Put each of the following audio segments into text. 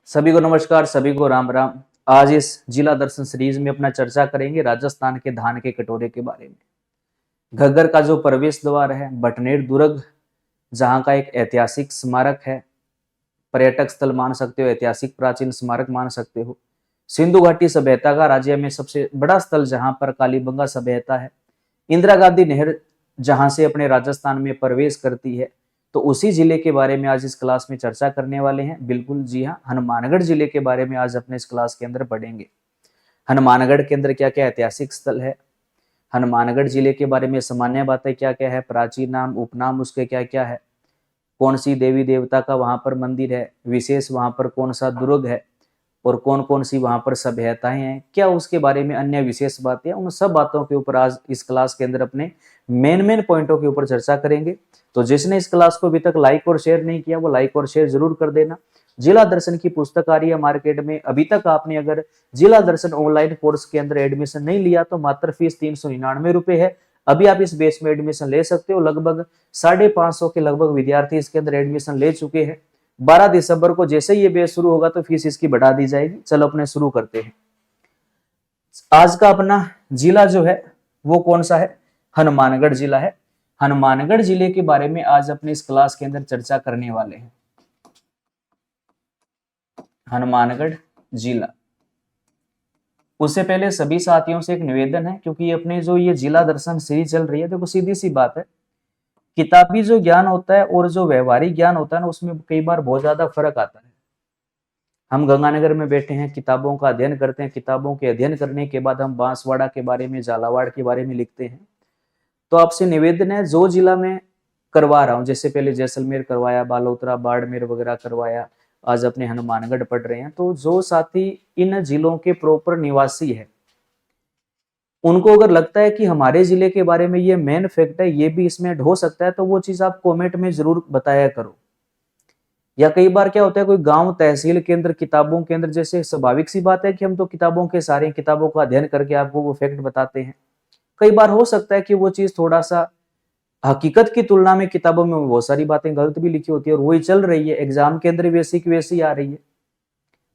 सभी को नमस्कार, सभी को राम राम। आज इस जिला दर्शन सीरीज में अपना चर्चा करेंगे राजस्थान के धान के कटोरे के बारे में। घग्गर का जो प्रवेश द्वार है बटनेर दुर्ग, जहां का एक ऐतिहासिक स्मारक है, पर्यटक स्थल मान सकते हो, ऐतिहासिक प्राचीन स्मारक मान सकते हो। सिंधु घाटी सभ्यता का राज्य में सबसे बड़ा स्थल जहां पर कालीबंगा सभ्यता है। इंदिरा गांधी नहर जहां से अपने राजस्थान में प्रवेश करती है, तो उसी जिले के बारे में आज इस क्लास में चर्चा करने वाले हैं। बिल्कुल जी हाँ, हनुमानगढ़ जिले के बारे में आज अपने इस क्लास के अंदर पढ़ेंगे। हनुमानगढ़ के अंदर क्या क्या ऐतिहासिक स्थल है, हनुमानगढ़ जिले के बारे में सामान्य बातें क्या क्या है, प्राचीन नाम उपनाम उसके क्या क्या है, कौन सी देवी देवता का वहां पर मंदिर है, विशेष वहां पर कौन सा दुर्ग है, और कौन कौन सी वहां पर सभ्यताएं हैं, क्या उसके बारे में अन्य विशेष बातें, उन सब बातों के ऊपर आज इस क्लास के अंदर अपने मेन पॉइंटों के ऊपर चर्चा करेंगे। तो जिसने इस क्लास को अभी तक लाइक और शेयर नहीं किया वो लाइक और शेयर जरूर कर देना। जिला दर्शन की पुस्तक आ रही है मार्केट में, अभी तक आपने अगर जिला दर्शन ऑनलाइन कोर्स के अंदर एडमिशन नहीं लिया तो मात्र फीस 399 रुपए है। अभी आप इस बेस में एडमिशन ले सकते हो। लगभग 550 के लगभग विद्यार्थी इसके अंदर एडमिशन ले चुके हैं। 12 दिसंबर को जैसे ही ये बैच शुरू होगा तो फीस इसकी बढ़ा दी जाएगी। चलो अपने शुरू करते हैं। आज का अपना जिला जो है वो कौन सा है, हनुमानगढ़ जिला है। हनुमानगढ़ जिले के बारे में आज अपने इस क्लास के अंदर चर्चा करने वाले हैं। हनुमानगढ़ जिला, उससे पहले सभी साथियों से एक निवेदन है, क्योंकि अपने जो ये जिला दर्शन सीरीज चल रही है, देखो सीधी सी बात है, किताबी जो ज्ञान होता है और जो व्यवहारिक ज्ञान होता है ना, उसमें कई बार बहुत ज्यादा फर्क आता है। हम गंगानगर में बैठे हैं, किताबों का अध्ययन करते हैं, किताबों के अध्ययन करने के बाद हम बांसवाड़ा के बारे में, झालावाड़ के बारे में लिखते हैं। तो आपसे निवेदन है, जो जिला में करवा रहा हूं, जैसे पहले जैसलमेर करवाया, बालोतरा बाड़मेर वगैरह करवाया, आज अपने हनुमानगढ़ पढ़ रहे हैं, तो जो साथी इन जिलों के प्रॉपर निवासी है, उनको अगर लगता है कि हमारे जिले के बारे में ये मेन फैक्ट है, ये भी इसमें हो सकता है, तो वो चीज आप कमेंट में जरूर बताया करो। या कई बार क्या होता है, कोई गांव तहसील के अंदर किताबों के अंदर, जैसे स्वाभाविक सी बात है कि हम तो किताबों के सारे किताबों का अध्ययन करके आपको वो फैक्ट बताते हैं। कई बार हो सकता है कि वो चीज थोड़ा सा हकीकत की तुलना में किताबों में बहुत सारी बातें गलत भी लिखी होती है, और वही चल रही है एग्जाम के अंदर वैसी की वैसी आ रही है।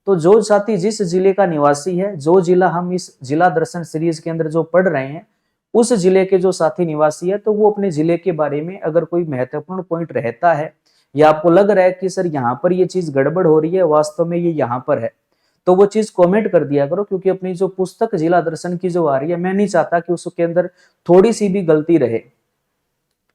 तो जो साथी जिस जिले का निवासी है, जो जिला हम इस जिला दर्शन सीरीज के अंदर जो पढ़ रहे हैं, उस जिले के जो साथी निवासी है, तो वो अपने जिले के बारे में अगर कोई महत्वपूर्ण पॉइंट रहता है, या आपको लग रहा है कि सर यहाँ पर ये चीज गड़बड़ हो रही है, वास्तव में ये यहाँ पर है, तो वो चीज कमेंट कर दिया करो। क्योंकि अपनी जो पुस्तक जिला दर्शन की जो आ रही है, मैं नहीं चाहता कि उसके अंदर थोड़ी सी भी गलती रहे,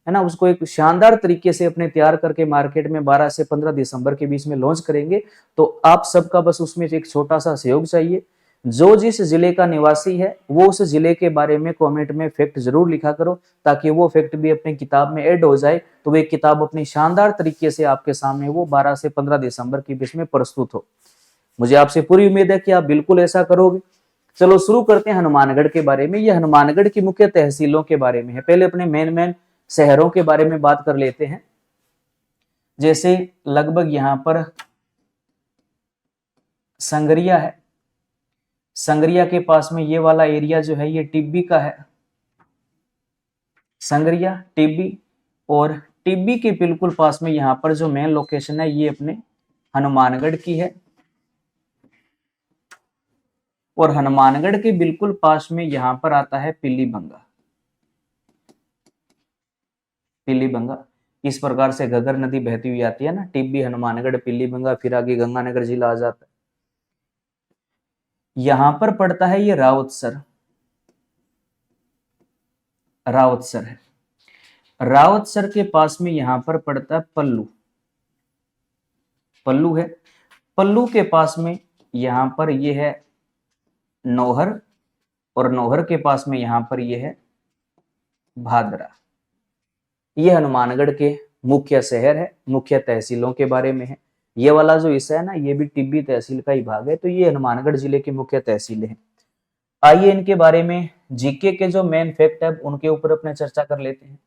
है ना। उसको एक शानदार तरीके से अपने तैयार करके मार्केट में 12 से 15 दिसंबर के बीच में लॉन्च करेंगे। तो आप सबका बस उसमें एक छोटा सा सहयोग चाहिए। जो जिस जिले का निवासी है वो उस जिले के बारे में कमेंट में फैक्ट जरूर लिखा करो, ताकि वो फैक्ट भी अपनी किताब में ऐड हो जाए, तो वे किताब अपनी शानदार तरीके से आपके सामने वो 12 से 15 दिसंबर के बीच में प्रस्तुत हो। मुझे आपसे पूरी उम्मीद है कि आप बिल्कुल ऐसा करोगे। चलो शुरू करते हैं हनुमानगढ़ के बारे में। यह हनुमानगढ़ की मुख्य तहसीलों के बारे में है। पहले अपने मेन शहरों के बारे में बात कर लेते हैं। जैसे लगभग यहां पर संगरिया है, संगरिया के पास में ये वाला एरिया जो है ये टिब्बी का है, संगरिया टिब्बी। और टिब्बी के बिल्कुल पास में यहां पर जो मेन लोकेशन है ये अपने हनुमानगढ़ की है, और हनुमानगढ़ के बिल्कुल पास में यहां पर आता है पीलीबंगा। पीलीबंगा इस प्रकार से घग्गर नदी बहती हुई आती है ना, टिब्बी हनुमानगढ़ पीलीबंगा, फिर आगे गंगानगर जिला आ जाता है। यहां पर पड़ता है ये रावतसर, रावतसर है। रावतसर के पास में यहां पर पड़ता है पल्लू, पल्लू है। पल्लू के पास में यहां पर ये है नौहर, और नौहर के पास में यहां पर ये है भादरा। ये हनुमानगढ़ के मुख्य शहर है, मुख्य तहसीलों के बारे में है। ये वाला जो हिस्सा है ना, ये भी टिब्बी तहसील का ही भाग है। तो ये हनुमानगढ़ जिले की मुख्य तहसीलें हैं। आइए इनके बारे में जीके के जो मेन फैक्ट है उनके ऊपर अपने चर्चा कर लेते हैं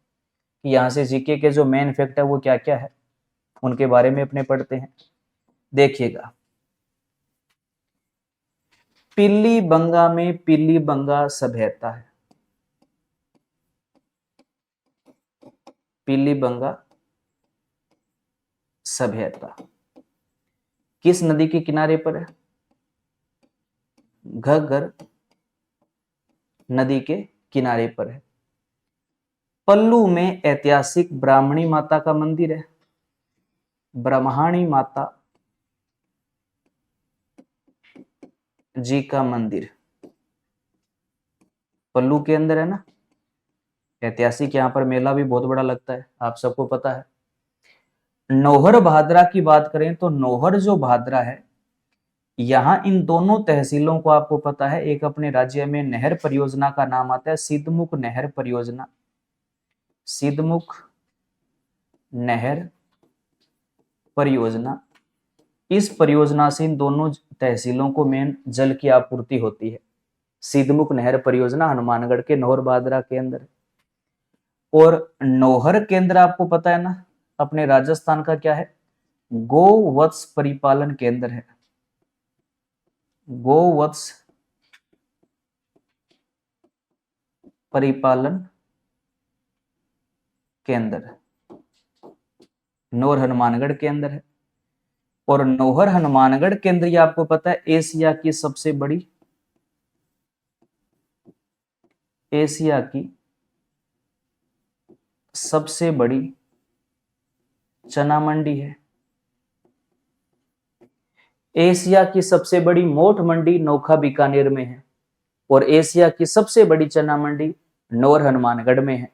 कि यहाँ से जीके के जो मेन फैक्ट है वो क्या क्या है, उनके बारे में अपने पढ़ते हैं। देखिएगा, पीलीबंगा में पीलीबंगा सभ्यता है, पीलीबंगा सभ्यता। किस नदी के किनारे पर है? घग्गर नदी के किनारे पर है। पल्लू में ऐतिहासिक ब्राह्मणी माता का मंदिर है, ब्रह्माणी माता जी का मंदिर पल्लू के अंदर है ना। ऐतिहासिक यहाँ पर मेला भी बहुत बड़ा लगता है, आप सबको पता है। नौहर भादरा की बात करें तो नौहर जो भादरा है, यहाँ इन दोनों तहसीलों को आपको पता है, एक अपने राज्य में नहर परियोजना का नाम आता है सिद्धमुख नहर परियोजना। सिद्धमुख नहर परियोजना, इस परियोजना से इन दोनों तहसीलों को मेन जल की आपूर्ति होती है। सिद्धमुख नहर परियोजना हनुमानगढ़ के नौहर भादरा के अंदर। और नौहर केंद्र आपको पता है ना, अपने राजस्थान का क्या है? गोवत्स परिपालन केंद्र है। गोवत्स परिपालन केंद्र नौहर हनुमानगढ़ के अंदर है। और नौहर हनुमानगढ़ केंद्र, ये आपको पता है एशिया की सबसे बड़ी चना मंडी है। एशिया की सबसे बड़ी मोठ मंडी नोखा बीकानेर में है। और एशिया की सबसे बड़ी चना मंडी नौहर हनुमानगढ़ में है।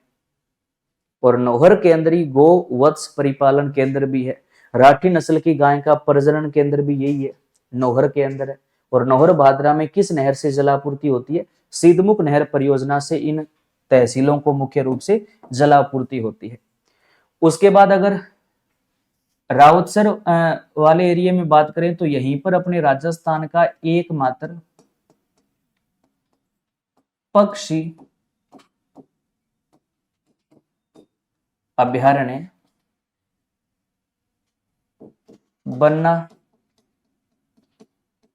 और नौहर केंद्र ही गो वत्स परिपालन केंद्र भी है। राठी नस्ल की गाय का प्रजनन केंद्र भी यही है, नौहर के अंदर है। और नौहर भादरा में किस नहर से जलापूर्ति होती है? सिद्धमुख नहर परियोजना से इन तहसीलों को मुख्य रूप से जलापूर्ति होती है। उसके बाद अगर रावतसर वाले एरिया में बात करें तो यहीं पर अपने राजस्थान का एकमात्र पक्षी अभ्यारण्य बनना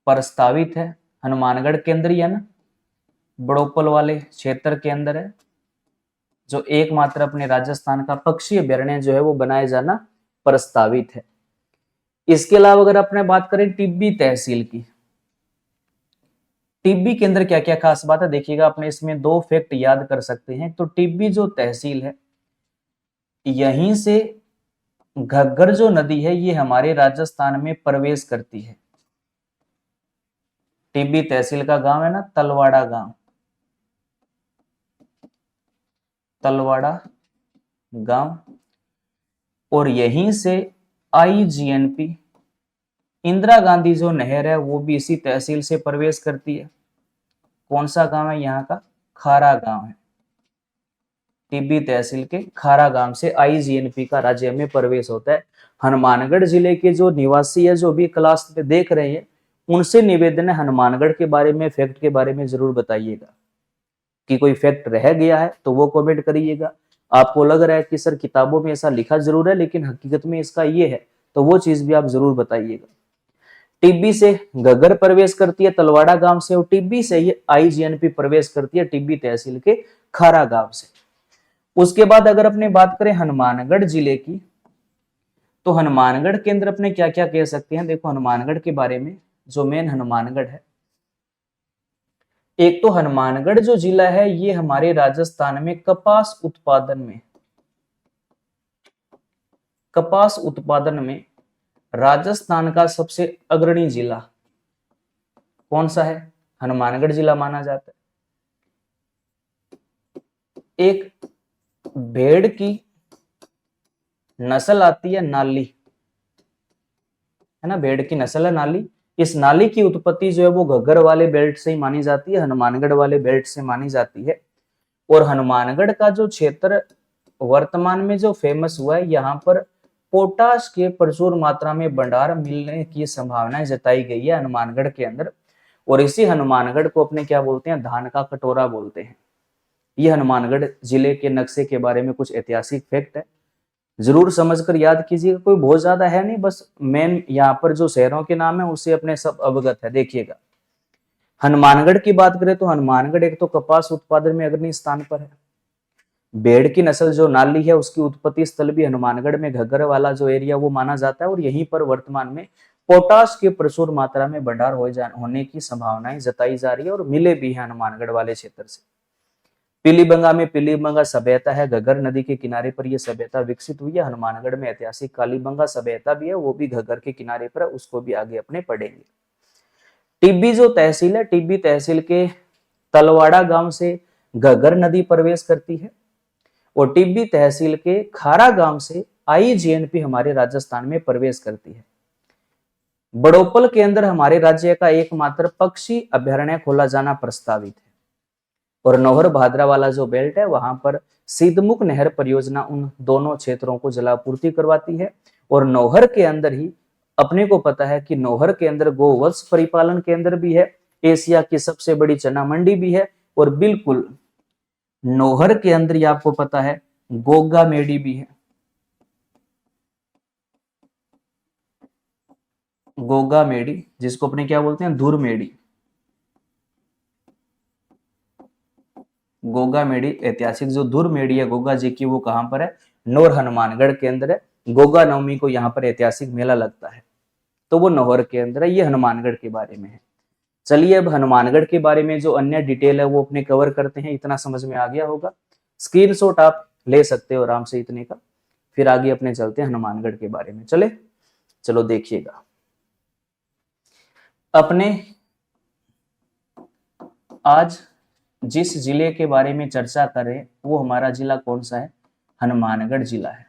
प्रस्तावित है। हनुमानगढ़ के अंदर ही है ना, बड़ोपल वाले क्षेत्र के अंदर है, जो एकमात्र अपने राजस्थान का पक्षी अभ्यारण्य जो है वो बनाए जाना प्रस्तावित है। इसके अलावा अगर अपने बात करें टिब्बी तहसील की, टिब्बी के अंदर क्या क्या खास बात है देखिएगा, अपने इसमें दो फैक्ट याद कर सकते हैं। तो टिब्बी जो तहसील है, यहीं से घग्गर जो नदी है ये हमारे राजस्थान में प्रवेश करती है। टिब्बी तहसील का गांव है ना तलवाड़ा गांव, तलवाड़ा गांव। और यहीं से IGNP इंदिरा गांधी जो नहर है वो भी इसी तहसील से प्रवेश करती है। कौन सा गांव है यहाँ का? खारा गांव है। टिब्बी तहसील के खारा गांव से IGNP का राज्य में प्रवेश होता है। हनुमानगढ़ जिले के जो निवासी है, जो भी क्लास पे देख रहे हैं, उनसे निवेदन है हनुमानगढ़ के बारे में, फैक्ट के बारे में जरूर बताइएगा। कि कोई फैक्ट रह गया है तो वो कमेंट करिएगा। आपको लग रहा है कि सर किताबों में ऐसा लिखा जरूर है लेकिन हकीकत में इसका ये है, तो वो चीज भी आप जरूर बताइएगा। टिब्बी से घग्गर प्रवेश करती है तलवाड़ा गांव से, और टिब्बी से ही IGNP प्रवेश करती है टिब्बी तहसील के खारा गांव से। उसके बाद अगर अपने बात करें हनुमानगढ़ जिले की, तो हनुमानगढ़ के अंदर अपने क्या क्या कह सकते हैं। देखो हनुमानगढ़ के बारे में, जो मेन हनुमानगढ़ है, एक तो हनुमानगढ़ जो जिला है ये हमारे राजस्थान में कपास उत्पादन में राजस्थान का सबसे अग्रणी जिला कौन सा है? हनुमानगढ़ जिला माना जाता है। एक भेड़ की नस्ल आती है नाली, है ना, भेड़ की नस्ल है नाली। इस नाली की उत्पत्ति जो है वो घग्गर वाले बेल्ट से ही मानी जाती है, हनुमानगढ़ वाले बेल्ट से मानी जाती है। और हनुमानगढ़ का जो क्षेत्र वर्तमान में जो फेमस हुआ है, यहाँ पर पोटाश के प्रचुर मात्रा में भंडार मिलने की संभावना जताई गई है हनुमानगढ़ के अंदर। और इसी हनुमानगढ़ को अपने क्या बोलते हैं? धान का कटोरा बोलते हैं। ये हनुमानगढ़ जिले के नक्शे के बारे में कुछ ऐतिहासिक फैक्ट है, जरूर समझकर याद कीजिएगा। कोई बहुत ज्यादा है नहीं, बस मेन यहाँ पर जो शहरों के नाम है उससे अपने सब अवगत है। देखिएगा हनुमानगढ़ की बात करें तो हनुमानगढ़ एक तो कपास उत्पादन में अग्रणी स्थान पर है। भेड़ की नस्ल जो नाली है उसकी उत्पत्ति स्थल भी हनुमानगढ़ में घग्गर वाला जो एरिया वो माना जाता है। और यहीं पर वर्तमान में पोटाश के प्रचुर मात्रा में भंडार होने की संभावनाएं जताई जा रही है और मिले भी है हनुमानगढ़ वाले क्षेत्र से। पीलीबंगा में पीलीबंगा सभ्यता है, घग्गर नदी के किनारे पर यह सभ्यता विकसित हुई है। हनुमानगढ़ में ऐतिहासिक कालीबंगा सभ्यता भी है, वो भी घग्गर के किनारे पर है, उसको भी आगे अपने पढ़ेंगे। टिब्बी जो तहसील है, टिब्बी तहसील के तलवाड़ा गांव से घग्गर नदी प्रवेश करती है और टिब्बी तहसील के खारा गांव से आईजीएनपी हमारे राजस्थान में प्रवेश करती है। बड़ोपल के अंदर हमारे राज्य का एकमात्र पक्षी अभ्यारण्य खोला जाना प्रस्तावित है और नौहर भादरा वाला जो बेल्ट है वहां पर सीधमुख नहर परियोजना उन दोनों क्षेत्रों को जलापूर्ति करवाती है। और नौहर के अंदर ही अपने को पता है कि नौहर के अंदर गोवत्स परिपालन केंद्र भी है, एशिया की सबसे बड़ी चना मंडी भी है और बिल्कुल नौहर के अंदर ही आपको पता है गोगा मेडी भी है। गोगा मेडी जिसको अपने क्या बोलते हैं, धुर मेडी। गोगा मेडी ऐतिहासिक जो धुर मेडी है गोगा जी की, वो कहां पर है, नौर हनुमानगढ़ के अंदर है। गोगा नवमी को यहाँ पर ऐतिहासिक मेला लगता है, तो वो नौहर के अंदर है। ये हनुमानगढ़ के बारे में है। चलिए अब हनुमानगढ़ के बारे में जो अन्य डिटेल है वो अपने कवर करते हैं। इतना समझ में आ गया होगा, स्क्रीनशॉट आप ले सकते हो आराम से इतने का। फिर आगे अपने चलते हैं हनुमानगढ़ के बारे में। चलो देखिएगा, अपने आज जिस जिले के बारे में चर्चा करें वो हमारा जिला कौन सा है, हनुमानगढ़ जिला है।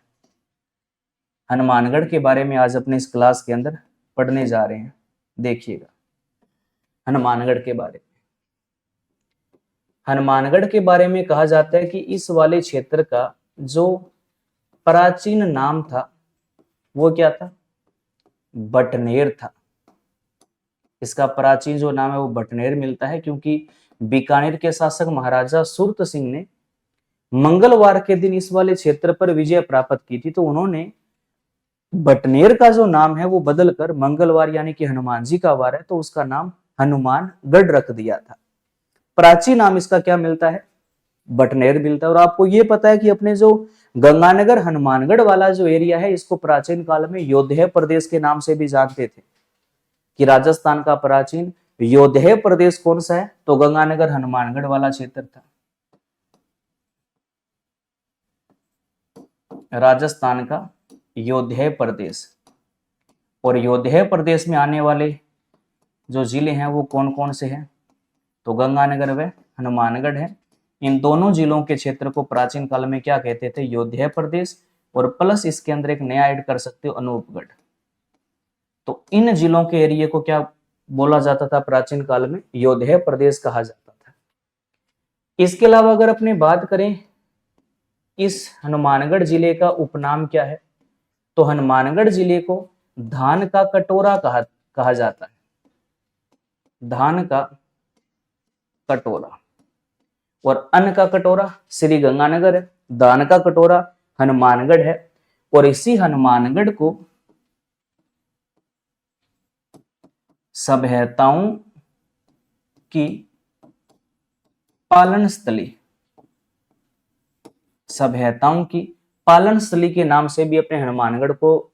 हनुमानगढ़ के बारे में आज अपने इस क्लास के अंदर पढ़ने जा रहे हैं। देखिएगा हनुमानगढ़ के बारे में। हनुमानगढ़ के बारे में कहा जाता है कि इस वाले क्षेत्र का जो प्राचीन नाम था वो क्या था, बटनेर था। इसका प्राचीन जो नाम है वो बटनेर मिलता है, क्योंकि बीकानेर के शासक महाराजा सुरत सिंह ने मंगलवार के दिन इस वाले क्षेत्र पर विजय प्राप्त की थी, तो उन्होंने बटनेर का जो नाम है वो बदलकर, मंगलवार यानी कि हनुमान जी का वार है तो उसका नाम हनुमानगढ़ रख दिया था। प्राचीन नाम इसका क्या मिलता है, बटनेर मिलता है। और आपको ये पता है कि अपने जो गंगानगर हनुमानगढ़ वाला जो एरिया है इसको प्राचीन काल में योधेय प्रदेश के नाम से भी जानते थे, कि राजस्थान का प्राचीन योधेय प्रदेश कौन सा है, तो गंगानगर हनुमानगढ़ वाला क्षेत्र था। राजस्थान का योधेय प्रदेश। और योधेय प्रदेश में आने वाले जो जिले हैं वो कौन कौन से हैं, तो गंगानगर व हनुमानगढ़ है। इन दोनों जिलों के क्षेत्र को प्राचीन काल में क्या कहते थे, योधेय प्रदेश। और प्लस इसके अंदर एक नया ऐड कर सकते हो, अनूपगढ़। तो इन जिलों के एरिया को क्या बोला जाता था प्राचीन काल में, योधेय प्रदेश कहा जाता था। इसके अलावा अगर अपने बात करें इस हनुमानगढ़ जिले का उपनाम क्या है, तो हनुमानगढ़ जिले को धान का कटोरा कहा जाता है। धान का कटोरा। और अन्न का कटोरा श्री गंगानगर है, दान का कटोरा हनुमानगढ़ है। और इसी हनुमानगढ़ को सभ्यताओं की पालन स्थली, सभ्यताओं की पालन स्थली के नाम से भी अपने हनुमानगढ़ को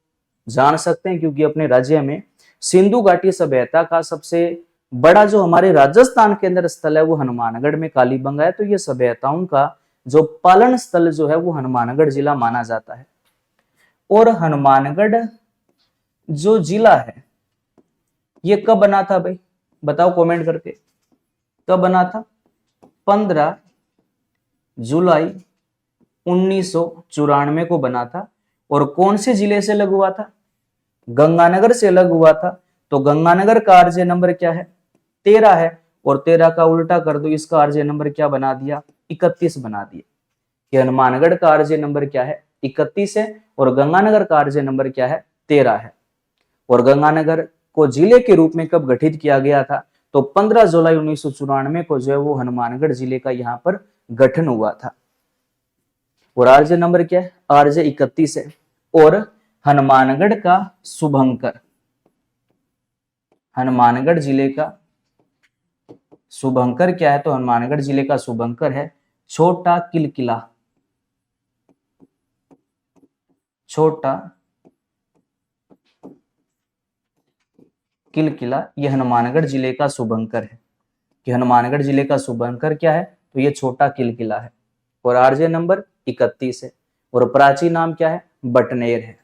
जान सकते हैं, क्योंकि अपने राज्य में सिंधु घाटी सभ्यता का सबसे बड़ा जो हमारे राजस्थान के अंदर स्थल है वो हनुमानगढ़ में कालीबंगा है। तो ये सभ्यताओं का जो पालन स्थल जो है वो हनुमानगढ़ जिला माना जाता है। और हनुमानगढ़ जो जिला है ये कब बना था भाई, बताओ कमेंट करके, कब बना था, 15 जुलाई 1994 को बना था। और कौन से जिले से अलग हुआ था, गंगानगर से अलग हुआ था। तो गंगानगर का आरजे नंबर क्या है, 13 है। और 13 का उल्टा कर दो, इसका आरजे नंबर क्या बना दिया, 31 बना दिया। कि हनुमानगढ़ का आरजे नंबर क्या है, 31 है। और गंगानगर का आरजे नंबर क्या है, 13 है। और गंगानगर को जिले के रूप में कब गठित किया गया था, तो 15 जुलाई 1994 को जो है वो हनुमानगढ़ जिले का यहाँ पर गठन हुआ था। और आरजे नंबर क्या है, आरजे 31 है। और हनुमानगढ़ का शुभंकर, हनुमानगढ़ जिले का शुभंकर क्या है, तो हनुमानगढ़ जिले का शुभंकर है छोटा किलकिला। छोटा किल किला, ये हनुमानगढ़ जिले का शुभंकर है कि हनुमानगढ़ जिले का शुभंकर क्या है, तो ये छोटा किल किला है। और आरजे नंबर 31 है और प्राचीन नाम क्या है, बटनेर है।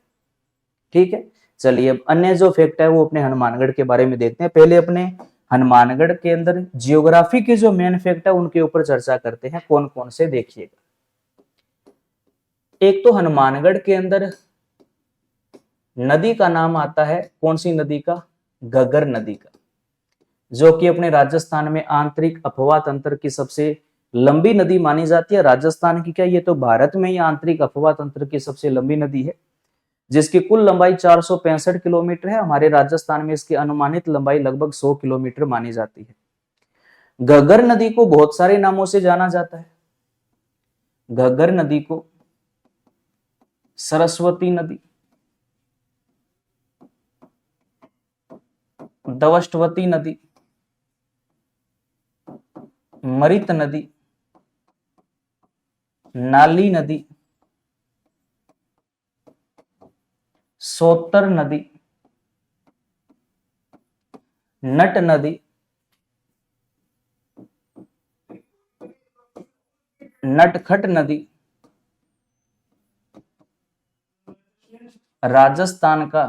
ठीक है, चलिए अब अन्य जो फैक्ट है वो अपने हनुमानगढ़ के बारे में देखते हैं। पहले अपने हनुमानगढ़ के अंदर जियोग्राफी के जो मेन फैक्ट है उनके ऊपर चर्चा करते हैं, कौन कौन से देखिएगा। एक तो हनुमानगढ़ के अंदर नदी का नाम आता है, कौन सी नदी का, घग्गर नदी का, जो कि अपने राजस्थान में आंतरिक अफवाह तंत्र की सबसे लंबी नदी मानी जाती है। राजस्थान की क्या, ये तो भारत में ही आंतरिक अफवाह तंत्र की सबसे लंबी नदी है, जिसकी कुल लंबाई 465 किलोमीटर है। हमारे राजस्थान में इसकी अनुमानित लंबाई लगभग 100 किलोमीटर मानी जाती है। घग्गर नदी को बहुत सारे नामों से जाना जाता है। घग्गर नदी को सरस्वती नदी, दवष्टवती नदी, मरित नदी, नाली नदी, सोतर नदी, नट नदी, नटखट नदी, राजस्थान का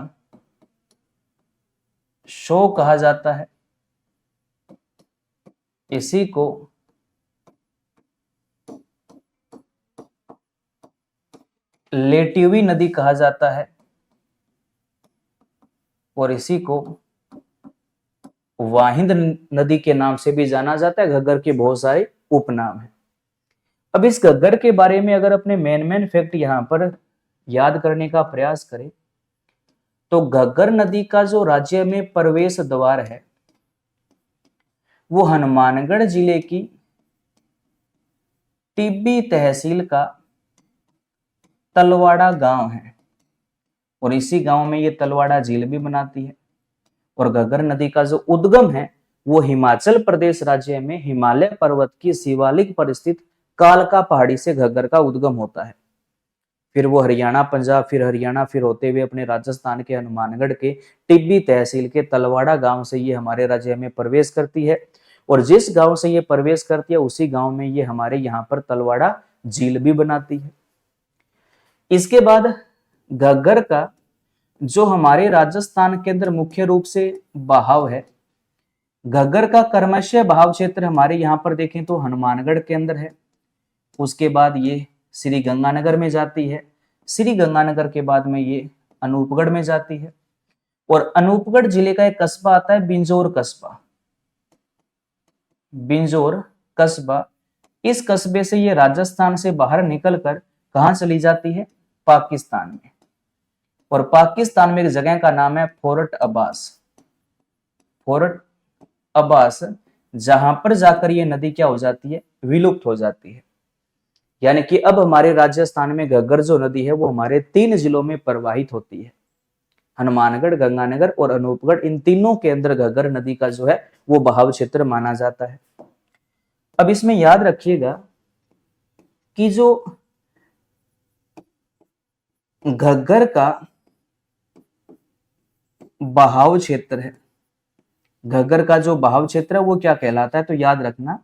शो कहा जाता है, इसी को लेटिवी नदी कहा जाता है और इसी को वाहिंद नदी के नाम से भी जाना जाता है। घग्गर के बहुत सारे उपनाम हैं। अब इस घग्गर के बारे में अगर अपने मेन फैक्ट यहां पर याद करने का प्रयास करें तो घग्गर नदी का जो राज्य में प्रवेश द्वार है वो हनुमानगढ़ जिले की टिब्बी तहसील का तलवाड़ा गांव है और इसी गांव में ये तलवाड़ा झील भी बनाती है। और घग्गर नदी का जो उद्गम है वो हिमाचल प्रदेश राज्य में हिमालय पर्वत की शिवालिक पर स्थित कालका पहाड़ी से घग्गर का उद्गम होता है। फिर वो हरियाणा, पंजाब, फिर हरियाणा, फिर होते हुए अपने राजस्थान के हनुमानगढ़ के टिब्बी तहसील के तलवाड़ा गांव से ये हमारे राज्य में प्रवेश करती है। और जिस गांव से ये प्रवेश करती है उसी गांव में ये हमारे यहाँ पर तलवाड़ा झील भी बनाती है। इसके बाद घग्गर का जो हमारे राजस्थान के अंदर मुख्य रूप से बहाव है, घग्गर का कर्मशय बहाव क्षेत्र हमारे यहाँ पर देखें तो हनुमानगढ़ के अंदर है। उसके बाद ये श्री गंगानगर में जाती है, श्री गंगानगर के बाद में ये अनूपगढ़ में जाती है और अनूपगढ़ जिले का एक कस्बा आता है बिंजोर कस्बा। बिंजोर कस्बा, इस कस्बे से ये राजस्थान से बाहर निकलकर कहां चली जाती है, पाकिस्तान में। और पाकिस्तान में एक जगह का नाम है फोर्ट अब्बास। फोर्ट अब्बास, जहां पर जाकर ये नदी क्या हो जाती है, विलुप्त हो जाती है। यानी कि अब हमारे राजस्थान में घग्गर जो नदी है वो हमारे 3 जिलों में प्रवाहित होती है, हनुमानगढ़, गंगानगर और अनूपगढ़। इन तीनों के अंदर घग्गर नदी का जो है वो बहाव क्षेत्र माना जाता है। अब इसमें याद रखिएगा कि जो घग्गर का बहाव क्षेत्र है, घग्गर का जो बहाव क्षेत्र है वो क्या कहलाता है, तो याद रखना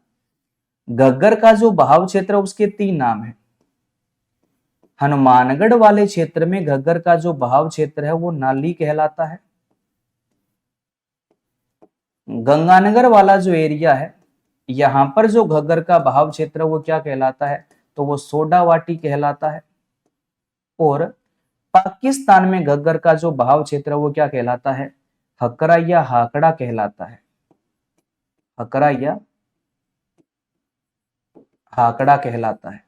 घग्गर का जो बहाव क्षेत्र है उसके 3 नाम है। हनुमानगढ़ वाले क्षेत्र में घग्गर का जो बहाव क्षेत्र है वो नाली कहलाता है। गंगानगर वाला जो एरिया है यहां पर जो घग्गर का बहाव क्षेत्र है वो क्या कहलाता है, तो वो सोडावाटी कहलाता है। और पाकिस्तान में घग्गर का जो बहाव क्षेत्र है वो क्या कहलाता है, हकरा या हाकड़ा कहलाता है। हकरा या हाकड़ा कहलाता है।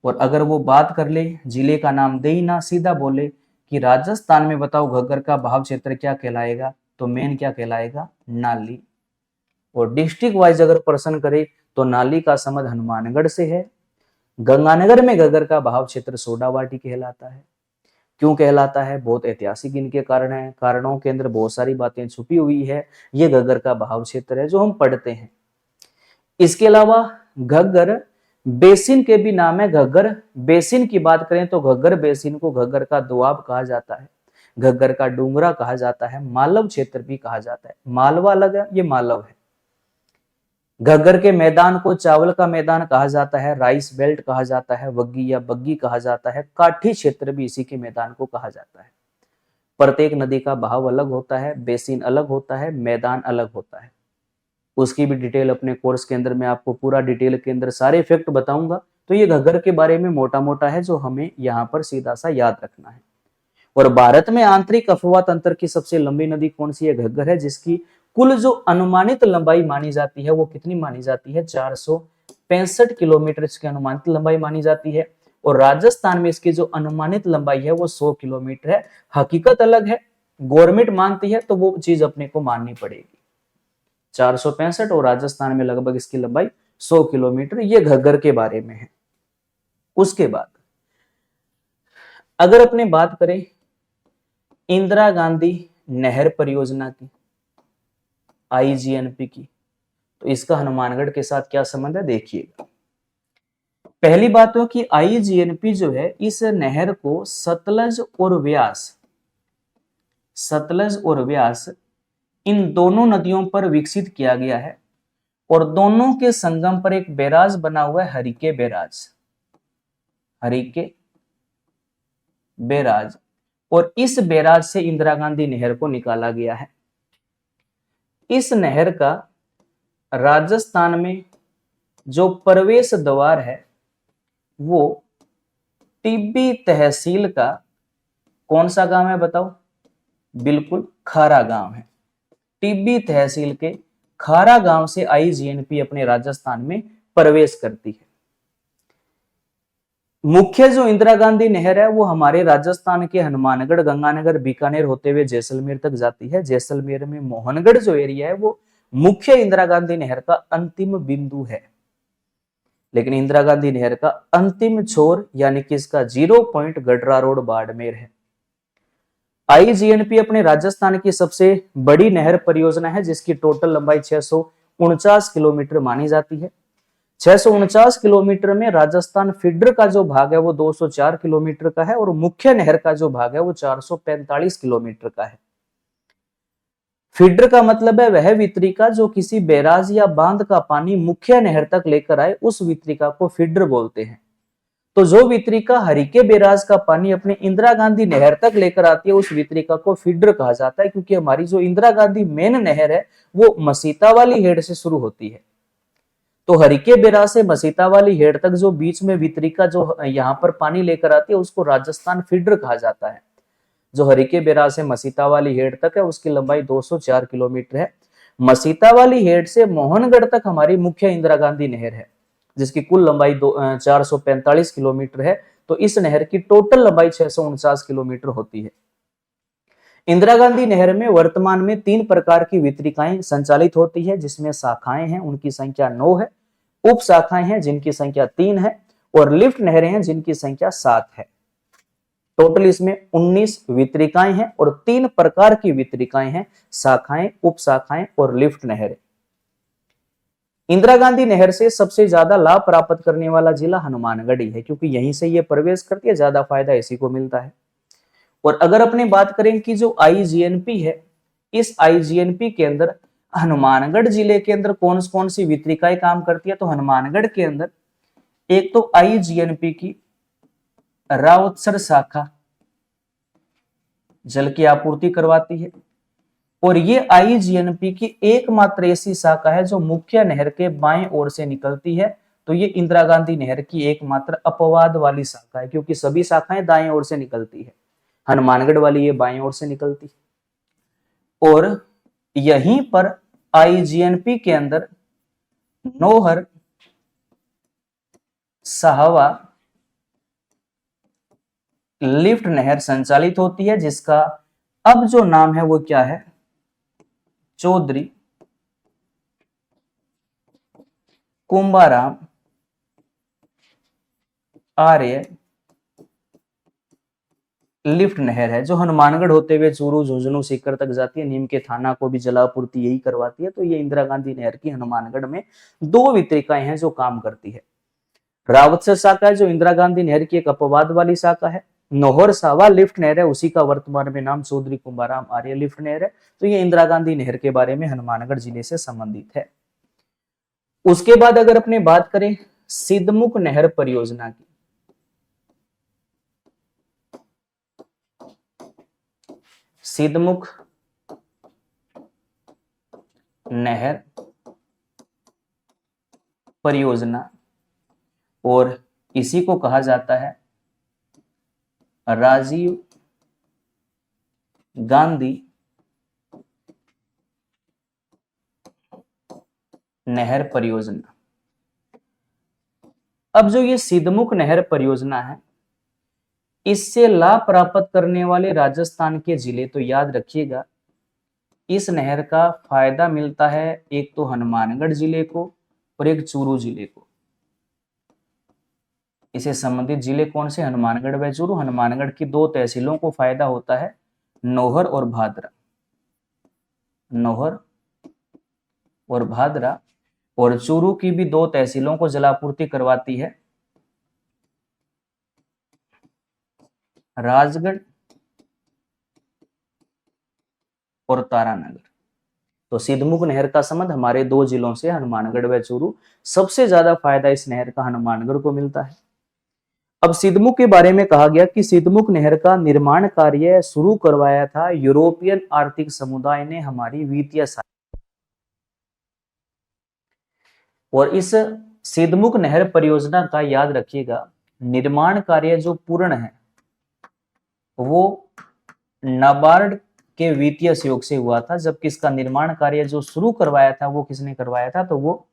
और अगर वो बात कर ले, जिले का नाम दे ही ना, सीधा बोले कि राजस्थान में बताओ घग्गर का बहाव क्षेत्र क्या कहलाएगा, तो मेन क्या कहलाएगा, नाली। और डिस्ट्रिक्ट वाइज अगर प्रश्न करे तो नाली का संबंध हनुमानगढ़ से है। गंगानगर में घग्गर का बहाव क्षेत्र सोडावाटी कहलाता है। क्यों कहलाता है, बहुत ऐतिहासिक इनके कारण है, कारणों के अंदर बहुत सारी बातें छुपी हुई है। ये घग्गर का बहाव क्षेत्र है जो हम पढ़ते हैं। इसके अलावा घग्गर बेसिन के भी नाम है। घग्गर बेसिन की बात करें तो घग्गर बेसिन को घग्गर का दोआब कहा जाता है। घग्गर का डूंगरा कहा जाता है, मालव क्षेत्र भी कहा जाता है। मालवा अलग है, ये मालव है। घग्गर के मैदान को चावल का मैदान कहा जाता है, राइस बेल्ट कहा जाता है, वग्गी या बग्गी कहा जाता है, काठी क्षेत्र भी इसी के मैदान को कहा जाता है। प्रत्येक नदी का बहाव अलग होता है, बेसिन अलग होता है, मैदान अलग होता है। उसकी भी डिटेल अपने कोर्स के अंदर मैं आपको पूरा डिटेल के अंदर सारे फैक्ट बताऊंगा। तो ये घग्गर के बारे में मोटा मोटा है जो हमें यहाँ पर सीधा सा याद रखना है। और भारत में आंतरिक अफवाह तंत्र की सबसे लंबी नदी कौन सी है? घग्गर है, जिसकी कुल जो अनुमानित लंबाई मानी जाती है वो कितनी मानी जाती है? 465 किलोमीटर इसकी अनुमानित लंबाई मानी जाती है। और राजस्थान में इसकी जो अनुमानित लंबाई है वो 100 किलोमीटर है। हकीकत अलग है, गवर्नमेंट मानती है तो वो चीज अपने को माननी पड़ेगी। 465 और राजस्थान में लगभग इसकी लंबाई 100 किलोमीटर। ये घग्गर के बारे में है। उसके बाद अगर अपने बात करें इंदिरा गांधी नहर परियोजना की, आईजीएनपी की, तो इसका हनुमानगढ़ के साथ क्या संबंध है देखिएगा। पहली बात तो कि आईजीएनपी जो है इस नहर को सतलज और व्यास इन दोनों नदियों पर विकसित किया गया है। और दोनों के संगम पर एक बैराज बना हुआ है, हरिके बैराज। और इस बैराज से इंदिरा गांधी नहर को निकाला गया है। इस नहर का राजस्थान में जो प्रवेश द्वार है वो टिब्बी तहसील का कौन सा गांव है बताओ? बिल्कुल खारा गांव है। टिब्बी तहसील के खारा गांव से आईजीएनपी अपने राजस्थान में प्रवेश करती है। मुख्य जो इंदिरा गांधी नहर है वो हमारे राजस्थान के हनुमानगढ़, गंगानगर, बीकानेर होते हुए जैसलमेर तक जाती है। जैसलमेर में मोहनगढ़ जो एरिया है वो मुख्य इंदिरा गांधी नहर का अंतिम बिंदु है। लेकिन इंदिरा गांधी नहर का अंतिम छोर यानी कि इसका 0 पॉइंट गडरा रोड बाड़मेर है। आईजीएनपी अपने राजस्थान की सबसे बड़ी नहर परियोजना है जिसकी टोटल लंबाई 649 किलोमीटर मानी जाती है। 649 किलोमीटर में राजस्थान फीडर का जो भाग है वो 204 किलोमीटर का है और मुख्य नहर का जो भाग है वो 445 किलोमीटर का है। फीडर का मतलब है वह वितरिका जो किसी बैराज या बांध का पानी मुख्य नहर तक लेकर आए, उस वितरिका को फीडर बोलते हैं। तो जो वितरिका हरिके बैराज का पानी अपने इंदिरा गांधी नहर तक लेकर आती है उस वितरिका को फीडर कहा जाता है, क्योंकि हमारी जो इंदिरा गांधी मेन नहर है वो मसीता वाली हेड से शुरू होती है। तो हरिके बैराज से मसीता वाली हेड तक जो बीच में वितरिका जो यहाँ पर पानी लेकर आती है उसको राजस्थान फीडर कहा जाता है। जो हरिके बैराज से मसीता वाली हेड तक है उसकी लंबाई 204 किलोमीटर है। मसीता वाली हेड से मोहनगढ़ तक हमारी मुख्य इंदिरा गांधी नहर है जिसकी कुल लंबाई 445 किलोमीटर है। तो इस नहर की टोटल लंबाई 649 किलोमीटर होती है। इंदिरा गांधी नहर में वर्तमान में 3 प्रकार की वितरिकाएं संचालित होती है, जिसमें शाखाएं हैं उनकी संख्या 9 है, उप शाखाएं हैं जिनकी संख्या 3 है और लिफ्ट नहरें हैं जिनकी संख्या 7 है। टोटल इसमें 19 वितरिकाएं हैं और 3 प्रकार की वितरिकाएं हैं, शाखाएं, उप शाखाएं और लिफ्ट नहरें। इंदिरा गांधी नहर से सबसे ज्यादा लाभ प्राप्त करने वाला जिला हनुमानगढ़ ही है, क्योंकि यहीं से ये प्रवेश करती है, ज्यादा फायदा इसी को मिलता है। और अगर अपने बात करें कि जो आईजीएनपी है, इस आईजीएनपी के अंदर हनुमानगढ़ जिले के अंदर कौन कौन सी वितरिकाएं काम करती है, तो हनुमानगढ़ के अंदर एक तो आईजीएनपी की रावतसर शाखा जल की आपूर्ति करवाती है और ये आईजीएनपी की एकमात्र ऐसी शाखा है जो मुख्य नहर के बाएं ओर से निकलती है। तो ये इंदिरा गांधी नहर की एकमात्र अपवाद वाली शाखा है, क्योंकि सभी शाखाएं दाएं ओर से निकलती है, हनुमानगढ़ वाली ये बाएं ओर से निकलती है। और यहीं पर आईजीएनपी के अंदर नौहर, साहवा लिफ्ट नहर संचालित होती है, जिसका अब जो नाम है वो क्या है? चौधरी कुंभाराम आर्य लिफ्ट नहर है, जो हनुमानगढ़ होते हुए चूरू, झुंझुनू, सीकर तक जाती है। नीम के थाना को भी जलापूर्ति यही करवाती है। तो ये इंदिरा गांधी नहर की हनुमानगढ़ में 2 वितरिकाएं हैं जो काम करती है। रावतसर शाखा है जो इंदिरा गांधी नहर की एक अपवाद वाली शाखा है, नौहर सावा लिफ्ट नहर है, उसी का वर्तमान में नाम चौधरी कुंभाराम आर्य लिफ्ट नहर है। तो ये इंदिरा गांधी नहर के बारे में हनुमानगढ़ जिले से संबंधित है। उसके बाद अगर अपने बात करें सिद्धमुख नहर परियोजना की, सिद्धमुख नहर परियोजना, और इसी को कहा जाता है राजीव गांधी नहर परियोजना। अब जो ये सिद्धमुख नहर परियोजना है, इससे लाभ प्राप्त करने वाले राजस्थान के जिले, तो याद रखिएगा इस नहर का फायदा मिलता है एक तो हनुमानगढ़ जिले को और एक चूरू जिले को। इसे संबंधित जिले कौन से? हनुमानगढ़ व चूरू। हनुमानगढ़ की 2 तहसीलों को फायदा होता है, नौहर और भादरा, नौहर और भादरा, और चूरू की भी 2 तहसीलों को जलापूर्ति करवाती है, राजगढ़ और तारानगर। तो सिद्धमुख नहर का संबंध हमारे 2 जिलों से, हनुमानगढ़ व चूरू। सबसे ज्यादा फायदा इस नहर का हनुमानगढ़ को मिलता है। अब सिद्धमुख के बारे में कहा गया कि सिद्धमुख नहर का निर्माण कार्य शुरू करवाया था यूरोपियन आर्थिक समुदाय ने हमारी वित्तीय सहायता। और इस सिद्धमुख नहर परियोजना का याद रखिएगा निर्माण कार्य जो पूर्ण है वो नाबार्ड के वित्तीय सहयोग से हुआ था, जबकि इसका निर्माण कार्य जो शुरू करवाया था वो किसने करवाया था? तो वो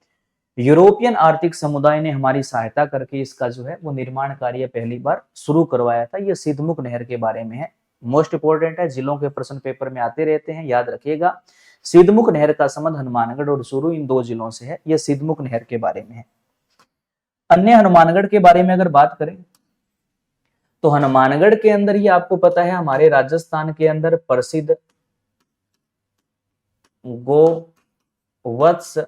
यूरोपियन आर्थिक समुदाय ने हमारी सहायता करके इसका जो है वो निर्माण कार्य पहली बार शुरू करवाया था। ये सिद्धमुख नहर के बारे में है, मोस्ट इंपोर्टेंट है, जिलों के प्रश्न पेपर में आते रहते हैं, याद रखिएगा। सिद्धमुख नहर का संबंध हनुमानगढ़ और चूरू इन 2 जिलों से है। यह सिद्धमुख नहर के बारे में है। अन्य हनुमानगढ़ के बारे में अगर बात करें तो हनुमानगढ़ के अंदर ही आपको पता है हमारे राजस्थान के अंदर प्रसिद्ध गोवत्स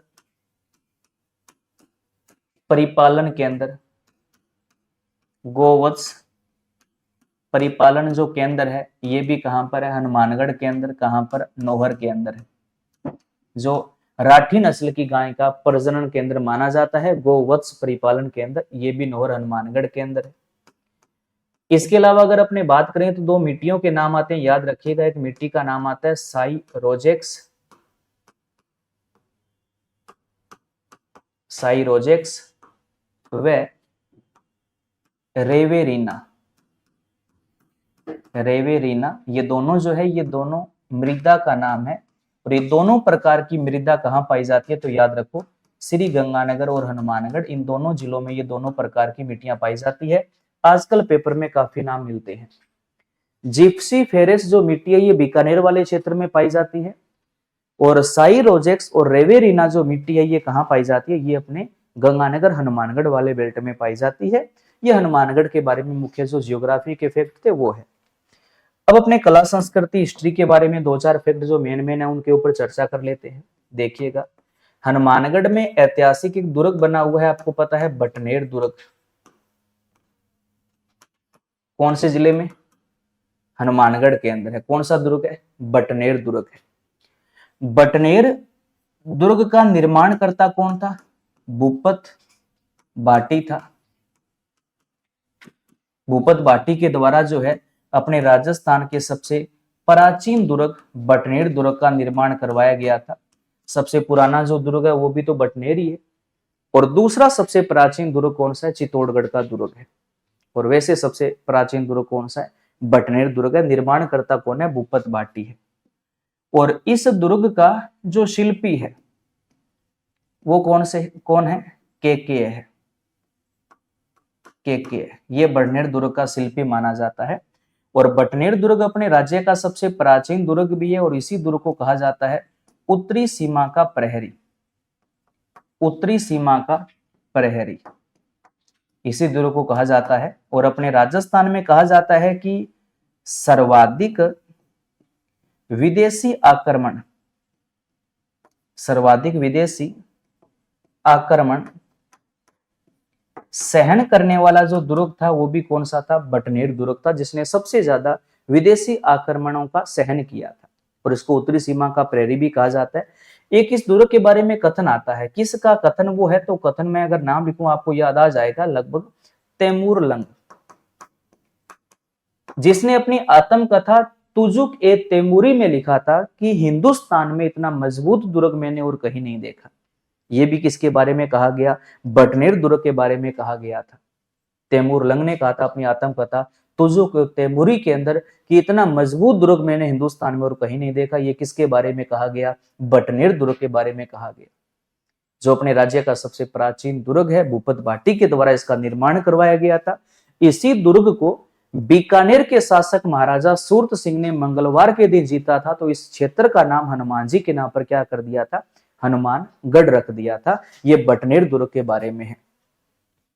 परिपालन केंद्र, गोवत्स परिपालन जो केंद्र है ये भी कहां पर है? हनुमानगढ़ के अंदर। कहां पर? नौहर के अंदर है। जो राठी नस्ल की गाय का प्रजनन केंद्र माना जाता है गोवत्स परिपालन केंद्र, ये भी नौहर हनुमानगढ़ के अंदर है। इसके अलावा अगर अपने बात करें तो 2 मिट्टियों के नाम आते हैं, याद रखिएगा। एक मिट्टी का नाम आता है साइरोजेक्स, साइरोजेक्स व रेवेरिना, रेवेरिना। ये दोनों जो है ये दोनों मृदा का नाम है। और ये दोनों प्रकार की मृदा कहाँ पाई जाती है? तो याद रखो श्री गंगानगर और हनुमानगढ़, इन दोनों जिलों में ये दोनों प्रकार की मिट्टियां पाई जाती है। आजकल पेपर में काफी नाम मिलते हैं। जिप्सी फेरेस जो मिट्टी है ये बीकानेर वाले क्षेत्र में पाई जाती है, और साइरोजेक्स और रेवेरिना जो मिट्टी है ये कहाँ पाई जाती है? ये अपने गंगानगर हनुमानगढ़ वाले बेल्ट में पाई जाती है। ये हनुमानगढ़ के बारे में मुख्य जो जियोग्राफी के फैक्ट थे वो है। अब अपने कला संस्कृति हिस्ट्री के बारे में 2-4 फैक्ट जो मेन है उनके ऊपर चर्चा कर लेते हैं। देखिएगा हनुमानगढ़ में ऐतिहासिक एक दुर्ग बना हुआ है, आपको पता है बटनेर दुर्ग। कौन से जिले में? हनुमानगढ़ के अंदर है। कौन सा दुर्ग है? बटनेर दुर्ग है। बटनेर दुर्ग का निर्माण करता कौन था? भूपत भाटी था। भूपत भाटी के द्वारा जो है अपने राजस्थान के सबसे प्राचीन दुर्ग बटनेर दुर्ग का निर्माण करवाया गया था। सबसे पुराना जो दुर्ग है वो भी तो बटनेर ही है। और दूसरा सबसे प्राचीन दुर्ग कौन सा है? चित्तौड़गढ़ का दुर्ग है। और वैसे सबसे प्राचीन दुर्ग कौन सा है? बटनेर दुर्ग है। निर्माण करता कौन है? भूपत भाटी है। और इस दुर्ग का जो शिल्पी है वो कौन है? केके है। केके, ये बटनेर दुर्ग का शिल्पी माना जाता है। और बटनेर दुर्ग अपने राज्य का सबसे प्राचीन दुर्ग भी है, और इसी दुर्ग को कहा जाता है उत्तरी सीमा का प्रहरी। उत्तरी सीमा का प्रहरी इसी दुर्ग को कहा जाता है। और अपने राजस्थान में कहा जाता है कि सर्वाधिक विदेशी आक्रमण, सर्वाधिक विदेशी आक्रमण सहन करने वाला जो दुर्ग था वो भी कौन सा था? बटनेर दुर्ग था, जिसने सबसे ज्यादा विदेशी आक्रमणों का सहन किया था और इसको उत्तरी सीमा का प्रहरी भी कहा जाता है। एक इस दुर्ग के बारे में कथन आता है, किसका कथन वो है? तो कथन में अगर नाम लिखूं आपको याद आ जाएगा लगभग तैमूर लंग, जिसने अपनी आत्मकथा तुजुक ए तैमूरी में लिखा था कि हिंदुस्तान में इतना मजबूत दुर्ग मैंने और कहीं नहीं देखा। ये भी किसके बारे में कहा गया? बटनेर दुर्ग के बारे में कहा गया था। तैमूर लंग ने कहा था अपनी आत्मकथा तुजुक तैमूरी के अंदर कि इतना मजबूत दुर्ग मैंने हिंदुस्तान में और कहीं नहीं देखा। ये किसके बारे में कहा गया? बटनेर दुर्ग के बारे में कहा गया, जो अपने राज्य का सबसे प्राचीन दुर्ग है। भूपत भाटी के द्वारा इसका निर्माण करवाया गया था। इसी दुर्ग को बीकानेर के शासक महाराजा सूरत सिंह ने मंगलवार के दिन जीता था, तो इस क्षेत्र का नाम हनुमान जी के नाम पर क्या कर दिया था? हनुमानगढ़ रख दिया था। ये बटनेर दुर्ग के बारे में है।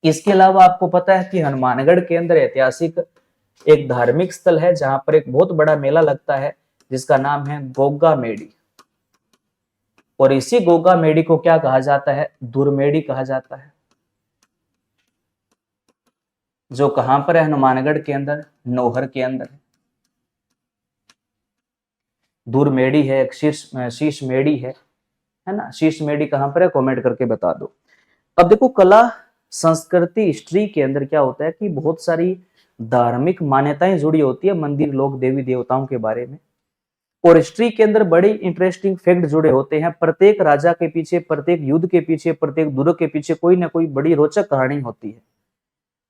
इसके अलावा आपको पता है कि हनुमानगढ़ के अंदर ऐतिहासिक एक धार्मिक स्थल है जहां पर एक बहुत बड़ा मेला लगता है जिसका नाम है गोगा मेड़ी, और इसी गोगा मेड़ी को क्या कहा जाता है? दुर्मेड़ी कहा जाता है। जो कहां पर है? हनुमानगढ़ के अंदर, नौहर के अंदर है। दुर्मेड़ी है, एक शीश मेड़ी है ना? शीश मेड़ी कहां पर है? कमेंट करके बता दो। अब देखो, कला संस्कृति हिस्ट्री के अंदर क्या होता है कि बहुत सारी धार्मिक मान्यताएं जुड़ी होती है मंदिर, लोग, देवी देवताओं के बारे में, और हिस्ट्री के अंदर बड़े इंटरेस्टिंग फैक्ट जुड़े होते हैं। प्रत्येक राजा के पीछे, प्रत्येक युद्ध के पीछे, प्रत्येक दुर्ग के पीछे कोई ना कोई बड़ी रोचक कहानी होती है।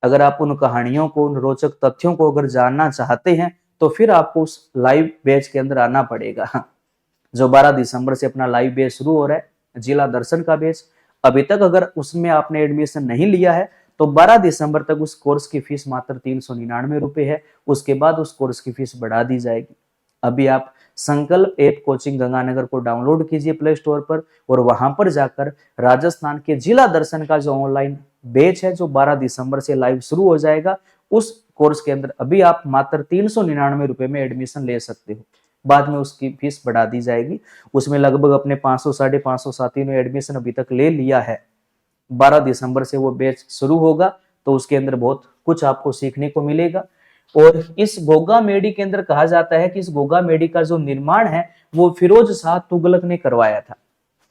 अगर आप उन कहानियों को, उन रोचक तथ्यों को अगर जानना चाहते हैं तो फिर आपको उस लाइव बैच के अंदर आना पड़ेगा, जो 12 दिसंबर से अपना लाइव बैच शुरू हो रहा है, जिला दर्शन का बैच। अभी तक अगर उसमें आपने एडमिशन नहीं लिया है तो 12 दिसंबर तक उस कोर्स की फीस मात्र 399 रुपए है। उसके बाद उस कोर्स की फीस बढ़ा दी जाएगी। अभी आप संकल्प ऐप कोचिंग गंगानगर को डाउनलोड कीजिए प्ले स्टोर पर, और वहां पर जाकर राजस्थान के जिला दर्शन का जो ऑनलाइन बैच है, जो 12 दिसंबर से लाइव शुरू हो जाएगा, उस कोर्स के अंदर अभी आप मात्र 399 रुपए में एडमिशन ले सकते हो। बाद में उसकी फीस बढ़ा दी जाएगी। उसमें लगभग अपने 500 550 साथियों ने एडमिशन अभी तक ले लिया है। 12 दिसंबर से वो बैच शुरू होगा, तो उसके अंदर बहुत कुछ आपको सीखने को मिलेगा। और इस गोगा मेडी के अंदर कहा जाता है कि इस गोगा मेडी का जो निर्माण है वो फिरोज शाह तुगलक ने करवाया था।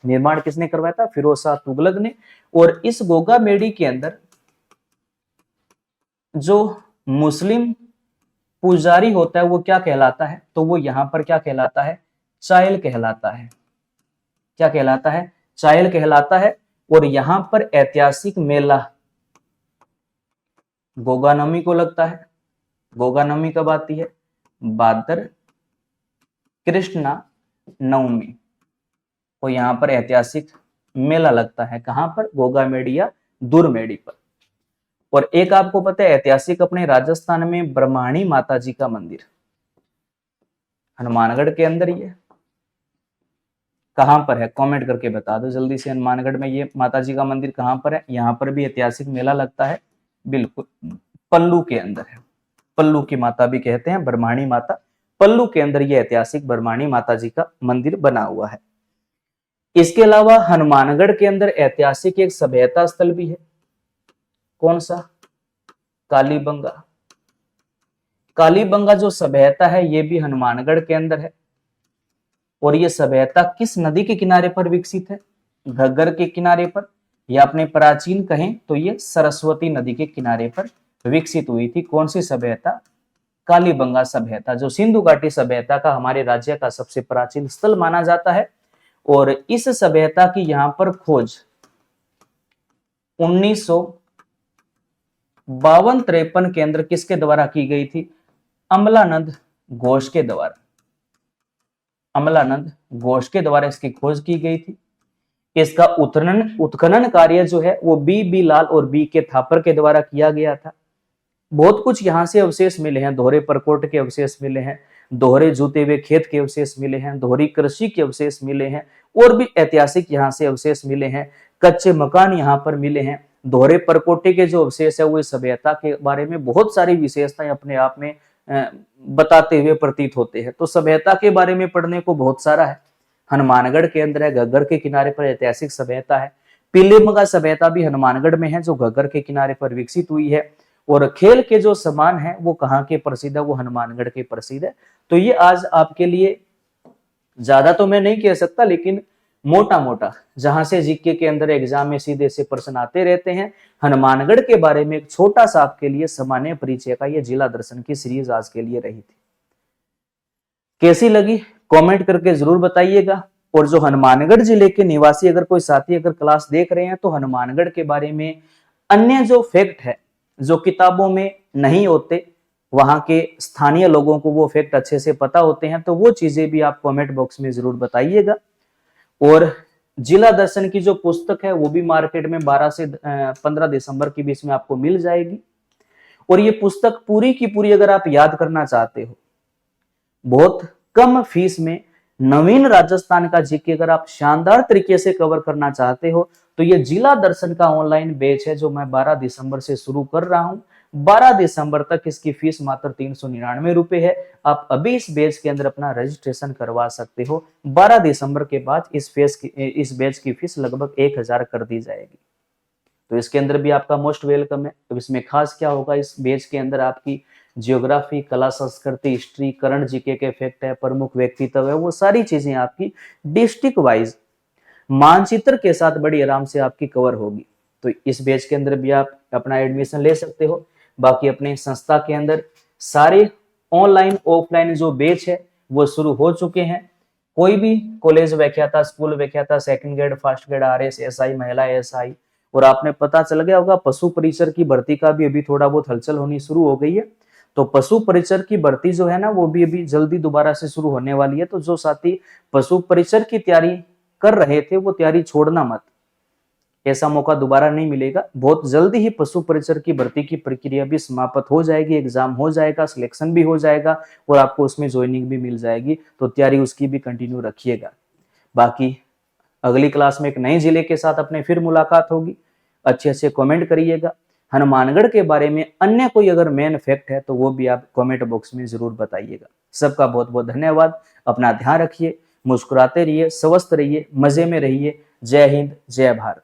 निर्माण किसने करवाया था? फिरोज शाह तुगलक ने। और इस गोगा मेडी के अंदर जो मुस्लिम पुजारी होता है वो क्या कहलाता है? तो वो यहां पर क्या कहलाता है? चायल कहलाता है। क्या कहलाता है? चायल कहलाता है। और यहां पर ऐतिहासिक मेला गोगा नवमी को लगता है। गोगा नवमी कब आती है? भाद्र कृष्णा नवमी को यहां पर ऐतिहासिक मेला लगता है। कहां पर? गोगा मेडी या दुर्मेड़ी पर। और एक आपको पता है ऐतिहासिक अपने राजस्थान में ब्रह्माणी माता जी का मंदिर हनुमानगढ़ के अंदर ही है। कहां पर है? कमेंट करके बता दो जल्दी से। हनुमानगढ़ में ये माता जी का मंदिर कहां पर है? यहां पर भी ऐतिहासिक मेला लगता है, बिल्कुल पल्लू के अंदर है। पल्लू की माता भी कहते हैं, ब्रह्माणी माता। पल्लू के अंदर ये ऐतिहासिक ब्रह्माणी माता जी का मंदिर बना हुआ है। इसके अलावा हनुमानगढ़ के अंदर ऐतिहासिक एक सभ्यता स्थल भी है। कौन सा? कालीबंगा। कालीबंगा जो सभ्यता है ये भी हनुमानगढ़ के अंदर है। और ये सभ्यता किस नदी के किनारे पर विकसित है? घग्गर के किनारे पर, या अपने प्राचीन कहें तो ये सरस्वती नदी के किनारे पर विकसित हुई थी। कौन सी सभ्यता? कालीबंगा सभ्यता, जो सिंधु घाटी सभ्यता का हमारे राज्य का सबसे प्राचीन स्थल माना जाता है। और इस सभ्यता की यहां पर खोज 1952-53 के अंदर किसके द्वारा की गई थी? अमलानंद घोष के द्वारा। अमलानंद घोष के द्वारा इसकी खोज की गई थी। इसका उत्खनन कार्य जो है वो बी लाल और बी के थापर के द्वारा किया गया था। बहुत कुछ यहाँ से अवशेष मिले हैं। दोहरे परकोट के अवशेष मिले हैं, दोहरे जूते हुए खेत के अवशेष मिले हैं, दोहरी कृषि के अवशेष मिले हैं, और भी ऐतिहासिक यहाँ से अवशेष मिले हैं। कच्चे मकान यहाँ पर मिले हैं। दोहरे परकोटे के जो अवशेष है वो सभ्यता के बारे में बहुत सारी विशेषताएं अपने आप में बताते हुए प्रतीत होते हैं। तो सभ्यता के बारे में पढ़ने को बहुत सारा है। हनुमानगढ़ के अंदर है, घग्गर के किनारे पर ऐतिहासिक सभ्यता है। पीलीमगा सभ्यता भी हनुमानगढ़ में है, जो घग्गर के किनारे पर विकसित हुई है। और खेल के जो सामान है वो कहाँ के प्रसिद्ध है, वो हनुमानगढ़ के प्रसिद्ध है। तो ये आज आपके लिए ज्यादा तो मैं नहीं कह सकता, लेकिन मोटा मोटा जहां से जीके के अंदर एग्जाम में सीधे से प्रश्न आते रहते हैं, हनुमानगढ़ के बारे में एक छोटा सा आपके लिए सामान्य परिचय का ये जिला दर्शन की सीरीज आज के लिए रही थी। कैसी लगी कमेंट करके जरूर बताइएगा। और जो हनुमानगढ़ जिले के निवासी अगर कोई साथी अगर क्लास देख रहे हैं तो हनुमानगढ़ के बारे में अन्य जो फैक्ट है जो किताबों में नहीं होते, वहां के स्थानीय लोगों को वो फैक्ट अच्छे से पता होते हैं, तो वो चीजें भी आप कमेंट बॉक्स में जरूर बताइएगा। और जिला दर्शन की जो पुस्तक है वो भी मार्केट में 12 से 15 दिसंबर के बीच में आपको मिल जाएगी। और ये पुस्तक पूरी की पूरी अगर आप याद करना चाहते हो, बहुत कम फीस में नवीन राजस्थान का जीके अगर आप शानदार तरीके से कवर करना चाहते हो, तो ये जिला दर्शन का ऑनलाइन बैच है जो मैं 12 दिसंबर से शुरू कर रहा हूं। 12 दिसंबर तक इसकी फीस मात्र 399 रुपए है। आप अभी इस बैच के अंदर अपना रजिस्ट्रेशन करवा सकते हो। 12 दिसंबर के बाद इस बैच की फीस लगभग 1000 कर दी जाएगी। तो इसके अंदर भी आपका मोस्ट वेलकम है। तो इसमें खास क्या होगा, इस बैच के अंदर आपकी जियोग्राफी, कला, संस्कृति, हिस्ट्री, करंट जीके के फैक्ट है, प्रमुख व्यक्तित्व है, वो सारी चीजें आपकी डिस्ट्रिक्ट वाइज मानचित्र के साथ बड़ी आराम से आपकी कवर होगी। तो इस बैच के अंदर भी आप अपना एडमिशन ले सकते हो। बाकी अपने संस्था के अंदर सारे ऑनलाइन ऑफलाइन जो बैच है वो शुरू हो चुके हैं। कोई भी कॉलेज व्याख्याता, स्कूल व्याख्याता, second grade, first grade, RS, SI, महिला एसआई, और आपने पता चल गया होगा पशु परिचर की भर्ती का भी अभी थोड़ा बहुत हलचल होनी शुरू हो गई है। तो पशु परिचर की भर्ती जो है ना वो भी अभी जल्दी दोबारा से शुरू होने वाली है। तो जो साथी पशु परिचर की तैयारी कर रहे थे वो तैयारी छोड़ना मत, ऐसा मौका दोबारा नहीं मिलेगा। बहुत जल्दी ही पशु परिचर की भर्ती की प्रक्रिया भी समाप्त हो जाएगी, एग्जाम हो जाएगा, सिलेक्शन भी हो जाएगा और आपको उसमें ज्वाइनिंग भी मिल जाएगी। तो तैयारी उसकी भी कंटिन्यू रखिएगा। बाकी अगली क्लास में एक नए जिले के साथ अपने फिर मुलाकात होगी। अच्छे अच्छे कमेंट करिएगा। हनुमानगढ़ के बारे में अन्य कोई अगर मेन फैक्ट है तो वो भी आप कमेंट बॉक्स में जरूर बताइएगा। सबका बहुत बहुत धन्यवाद। अपना ध्यान रखिए, मुस्कुराते रहिए, स्वस्थ रहिए, मजे में रहिए। जय हिंद, जय भारत।